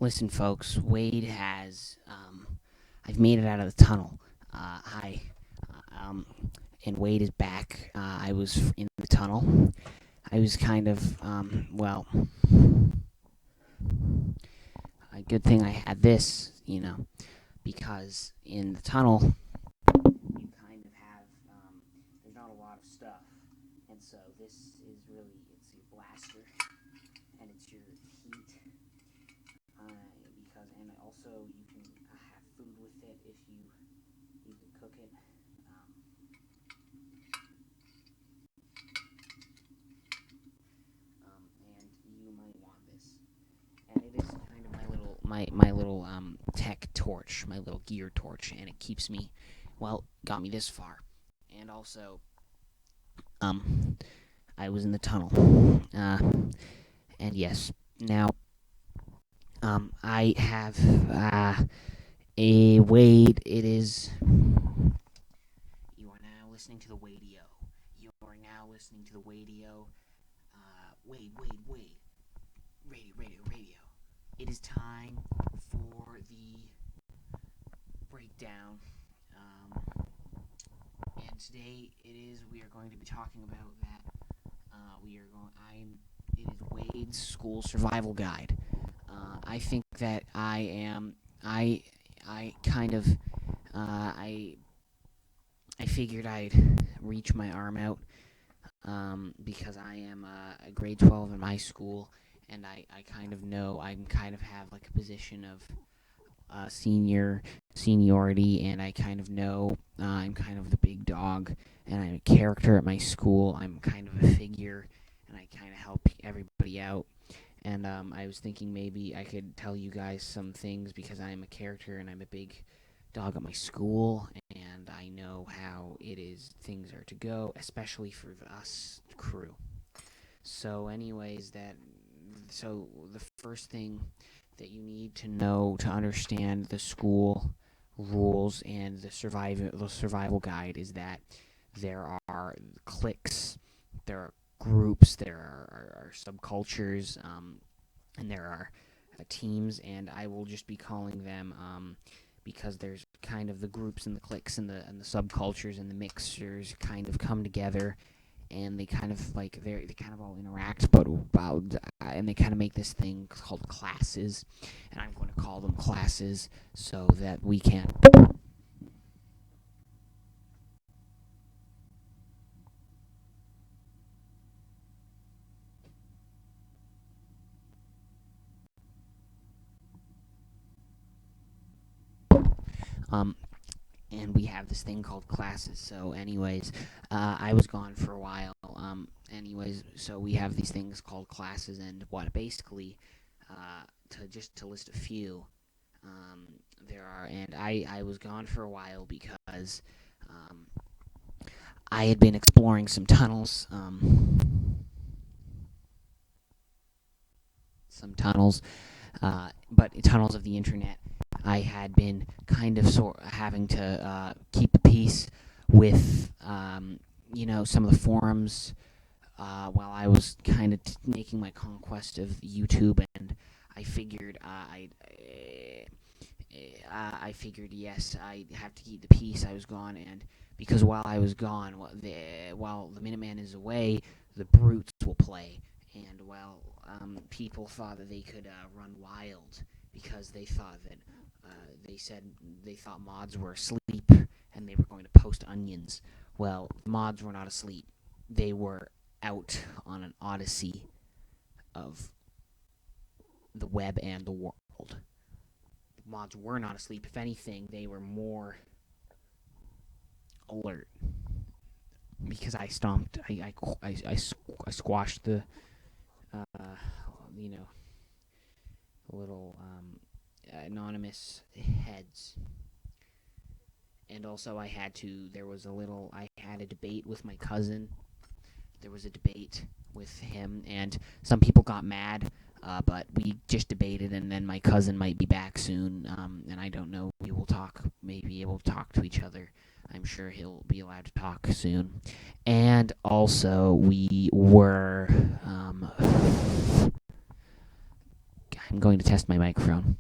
Listen, folks, I've made it out of the tunnel. Hi. And Wade is back. I was in the tunnel. I was kind of, a good thing I had this, because in the tunnel, you kind of have, there's not a lot of stuff. And so this is really, it's your blaster, and it's your heat. And also you can have food with it if you can cook it. And you might want this. And it is kind of my little tech torch, my little gear torch, and it keeps me, got me this far. And also, I was in the tunnel. And yes, now, I have a Wade. It is. You are now listening to the Wadio. You are now listening to the Wadio. Wade. Radio. It is time for the breakdown. And today we are going to be talking about that. It is Wade's School Survival Guide. I think that I kind of, I figured I'd reach my arm out, because I am a grade 12 in my school, and I kind of know, I kind of have like a position of seniority, and I kind of know I'm kind of the big dog, and I'm a character at my school. I'm kind of a figure, and I kind of help everybody out. And I was thinking maybe I could tell you guys some things because I'm a character and I'm a big dog at my school, and I know how things are to go, especially for us crew. So the first thing that you need to know to understand the school rules and the survival guide is that there are cliques, there are groups, there are subcultures, and there are teams, and I will just be calling them, because there's kind of the groups and the cliques and the subcultures and the mixers kind of come together, and they kind of they kind of all interact, and they kind of make this thing called classes, and I'm going to call them classes so that we can. Um, and we have this thing called classes. So, anyways, I was gone for a while. So we have these things called classes, and what basically, to list a few, there are, and I was gone for a while because I had been exploring some tunnels, but tunnels of the internet. I had been kind of having to keep the peace with, some of the forums, while I was kind of making my conquest of YouTube, and I figured I figured, yes, I have to keep the peace. I was gone, and because while I was gone, while the Minuteman is away, the brutes will play, and people thought that they could run wild because they said they thought mods were asleep and they were going to post onions. Well, mods were not asleep; they were out on an odyssey of the web and the world. Mods were not asleep. If anything, they were more alert because I stomped. I squashed the you know little anonymous heads, and also I had to. I had a debate with my cousin. There was a debate with him, and some people got mad. But we just debated, and then my cousin might be back soon, and I don't know. We will talk, maybe able to talk to each other. I'm sure he'll be allowed to talk soon. And also, we were, I'm going to test my microphone.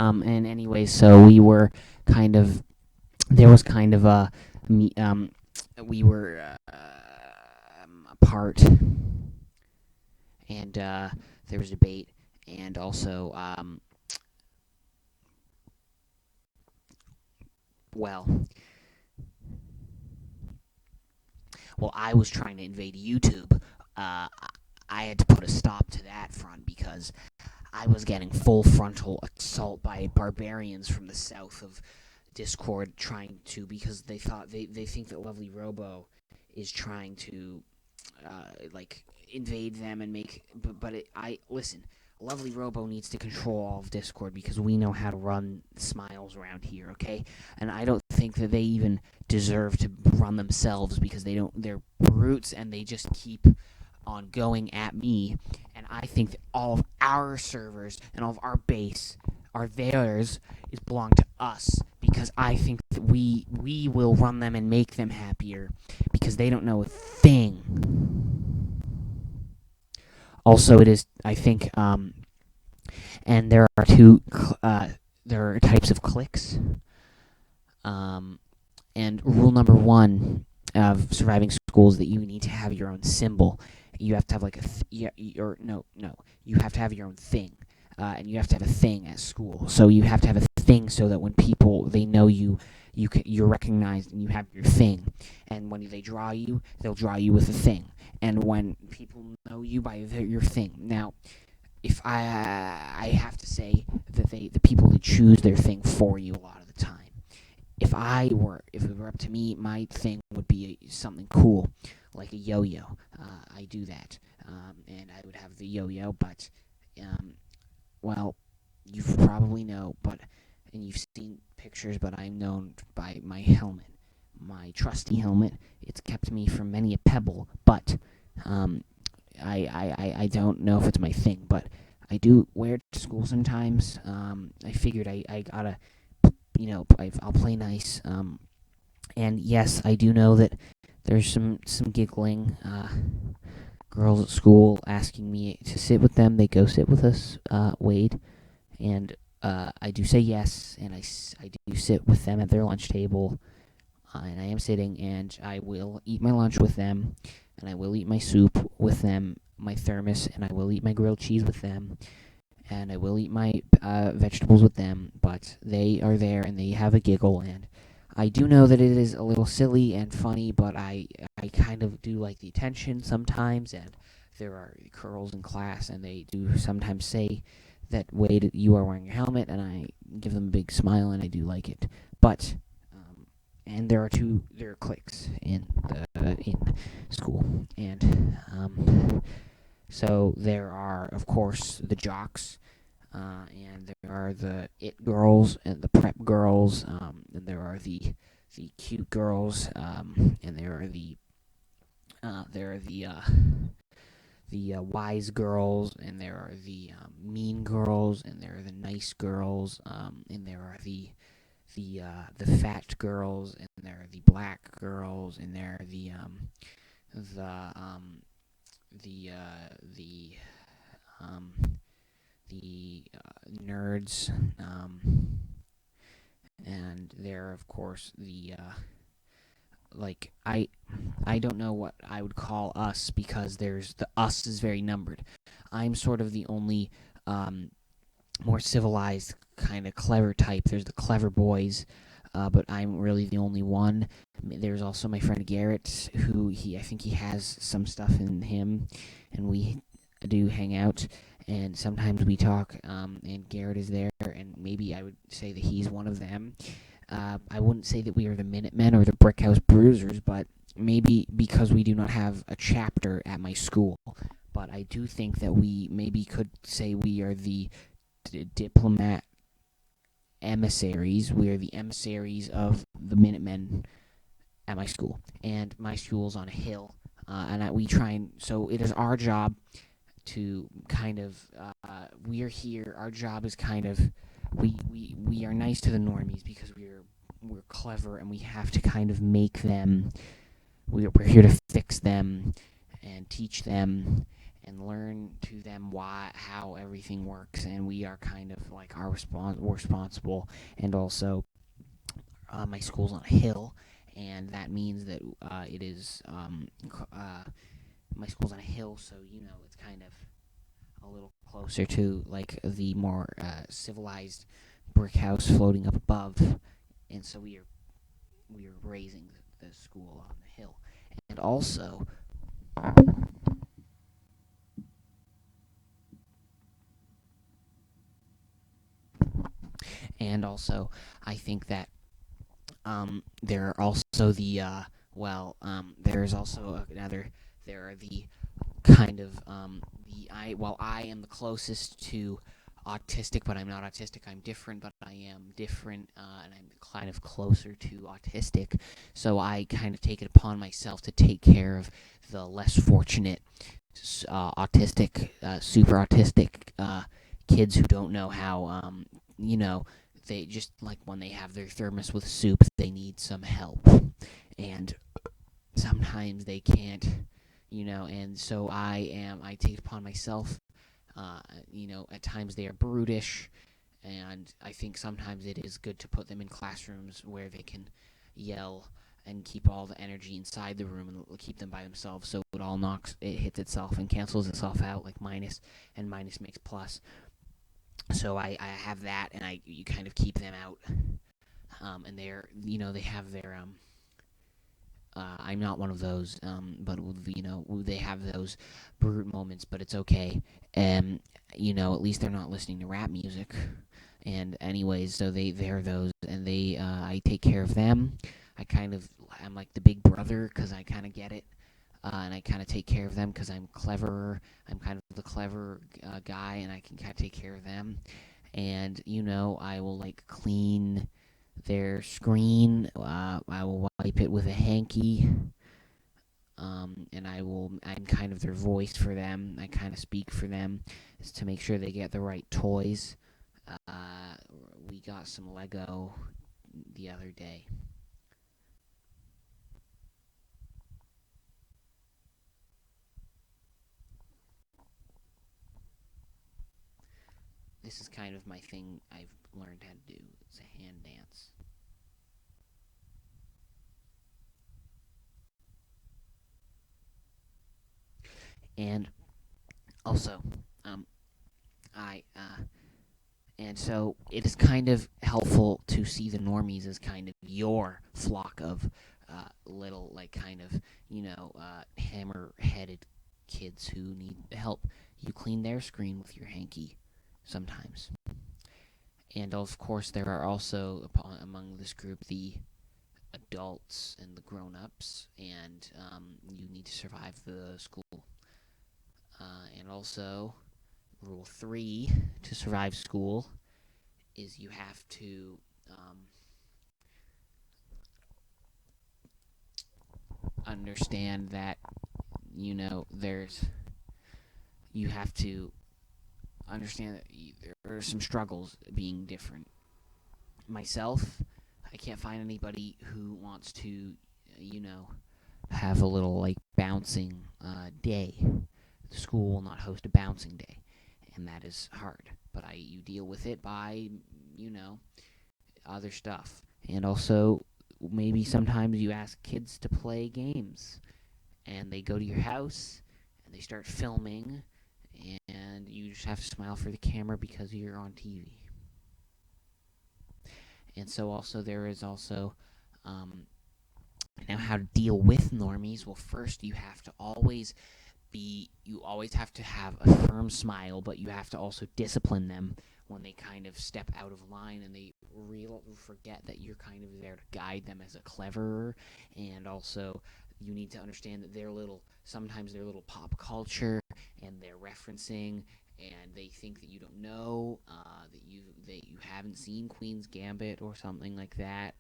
And anyway, so we were kind of, there was kind of a, we were apart, and there was debate, and also, well, I was trying to invade YouTube. I had to put a stop to that front because I was getting full frontal assault by barbarians from the south of Discord because they think that Lovely Robo is trying to like invade them and make I listen. Lovely Robo needs to control all of Discord because we know how to run smiles around here, okay? And I don't think that they even deserve to run themselves because they're brutes and they just keep on going at me. And I think that all of our servers and all of our base theirs belong to us because I think that we will run them and make them happier because they don't know a thing. Also, it is, I think, and there are there are types of cliques. And rule number one of surviving schools is that you need to have your own symbol. You have to have like you have to have your own thing. And you have to have a thing at school. So you have to have a thing so that when people, they know you're recognized and you have your thing. And when they draw you, they'll draw you with a thing. And when people know you by your thing. Now, if I have to say that the people that choose their thing for you a lot of the time. If it were up to me, my thing would be something cool, like a yo-yo. I do that, and I would have the yo-yo, but well, you probably know, and you've seen pictures, but I'm known by my helmet, my trusty helmet. It's kept me from many a pebble, but I don't know if it's my thing, but I do wear it to school sometimes. I figured I gotta, I'll play nice. And yes, I do know that there's some giggling. Girls at school asking me to sit with them. They go sit with us, Wade, and I do say yes, and I do sit with them at their lunch table, and I am sitting, and I will eat my lunch with them, and I will eat my soup with them, my thermos, and I will eat my grilled cheese with them, and I will eat my vegetables with them, but they are there, and they have a giggle, and I do know that it is a little silly and funny, but I kind of do like the attention sometimes, and there are girls in class, and they do sometimes say that, Wade, you are wearing your helmet, and I give them a big smile, and I do like it. But, and there are cliques in school, and so there are, of course, the jocks, and there are the it girls and the prep girls, and there are the cute girls, and there are the wise girls, and there are the mean girls, and there are the nice girls, and there are the fat girls, and there are the black girls, and there are the nerds, and there are, of course, the I don't know what I would call us because there's the us is very numbered. I'm sort of the only more civilized kind of clever type. There's the clever boys, but I'm really the only one. There's also my friend Garrett, who I think he has some stuff in him, and we do hang out, and sometimes we talk, and Garrett is there, and maybe I would say that he's one of them. I wouldn't say that we are the Minutemen or the Brickhouse Bruisers, but maybe because we do not have a chapter at my school. but I do think that we maybe could say we are the diplomat emissaries. We are the emissaries of the Minutemen at my school, and my school's on a hill, we try and so it is our job to kind of we are here. Our job is kind of we are nice to the normies because we're clever and we have to kind of make them. We're here to fix them and teach them and learn to them how everything works, and we are kind of like we're responsible. And also, my school's on a hill, and that means that it is my school's on a hill, so it's kind of a little closer to like the more civilized brick house floating up above, and so we are raising the school on the hill, and also. And also, I think that there are also there is also another. There are the kind of I am the closest to autistic, but I'm not autistic. I'm different, but I am different, and I'm kind of closer to autistic. So I kind of take it upon myself to take care of the less fortunate, autistic, super autistic kids who don't know how, they just like when they have their thermos with soup, they need some help, and sometimes they can't, and so I take it upon myself. At times they are brutish, and I think sometimes it is good to put them in classrooms where they can yell and keep all the energy inside the room and keep them by themselves, so it hits itself and cancels itself out, like minus and minus makes plus. So I have that, and you kind of keep them out, and they have their I'm not one of those, but they have those brute moments, but it's okay. At least they're not listening to rap music. And anyways, so they're those, and I take care of them. I'm like the big brother because I kind of get it, and I kind of take care of them because I'm cleverer. I'm kind of the clever guy, and I can kind of take care of them. And I will like clean their screen. I will wipe it with a hanky. And I'm kind of their voice for them. I kind of speak for them to make sure they get the right toys. We got some Lego the other day. This is kind of my thing I've learned how to do. It's a hand dance. And also, I and so it is kind of helpful to see the normies as kind of your flock of little, like, kind of hammer-headed kids who need help. You clean their screen with your hanky sometimes. And of course, there are also among this group the adults and the grown-ups, and you need to survive the school. And also, rule 3 to survive school is you have to understand that you have to understand that there are some struggles being different. Myself, I can't find anybody who wants to have a little like bouncing day. The school will not host a bouncing day, and that is hard. But you deal with it by other stuff, and also maybe sometimes you ask kids to play games, and they go to your house and they start filming, and you just have to smile for the camera because you're on TV. And so also there is also now how to deal with normies. Well, first you have to always have to have a firm smile, but you have to also discipline them when they kind of step out of line and they forget that you're kind of there to guide them as a cleverer. And also you need to understand that sometimes their little pop culture and they're referencing, and they think that you don't know, that you haven't seen Queen's Gambit or something like that,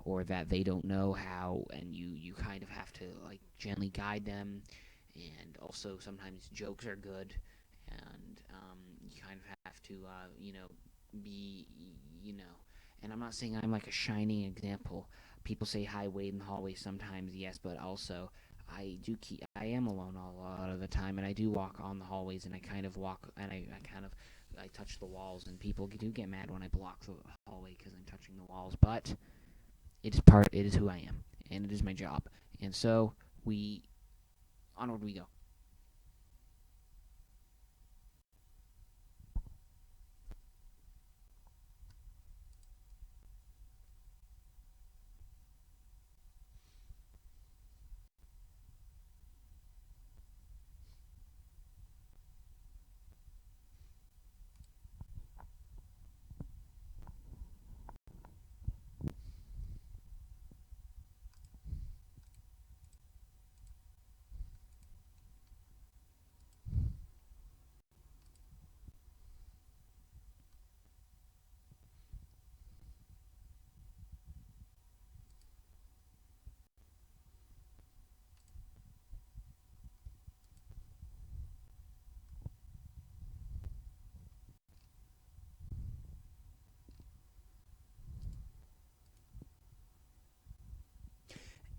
or that they don't know how, and you kind of have to like gently guide them. And also sometimes jokes are good, and you kind of have to be you know. And I'm not saying I'm like a shining example. People say hi, Wade in the hallway sometimes, yes, but also I am alone a lot of the time, and I do walk on the hallways, and I kind of walk, and I touch the walls, and people do get mad when I block the hallway because I'm touching the walls, but it is who I am, and it is my job, and so we onward we go.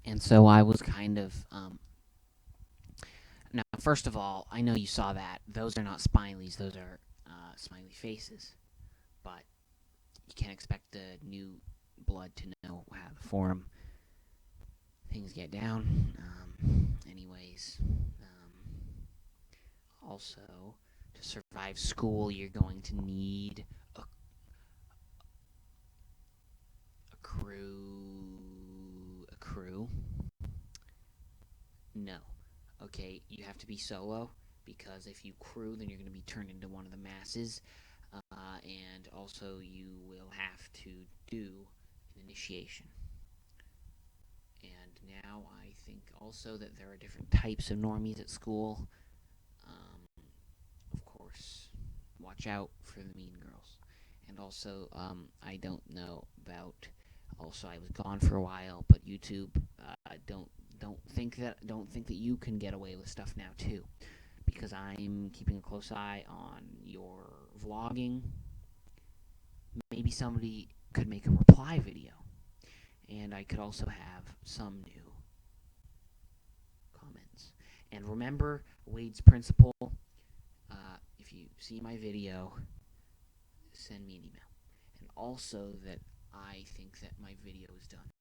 And so I was kind of now. First of all, I know you saw that those are not smileys; those are smiley faces. But you can't expect the new blood to know how to form things get down. Anyways, also to survive school, you're going to need a crew. A crew? No. Okay, you have to be solo because if you crew, then you're going to be turned into one of the masses, and also you will have to do an initiation. And now I think also that there are different types of normies at school. Of course, watch out for the mean girls. And also, I don't know about. Also, I was gone for a while, but YouTube, don't think that you can get away with stuff now too, because I'm keeping a close eye on your vlogging. Maybe somebody could make a reply video, and I could also have some new comments. And remember Wade's principle. If you see my video, send me an email. And also that I think that my video is done.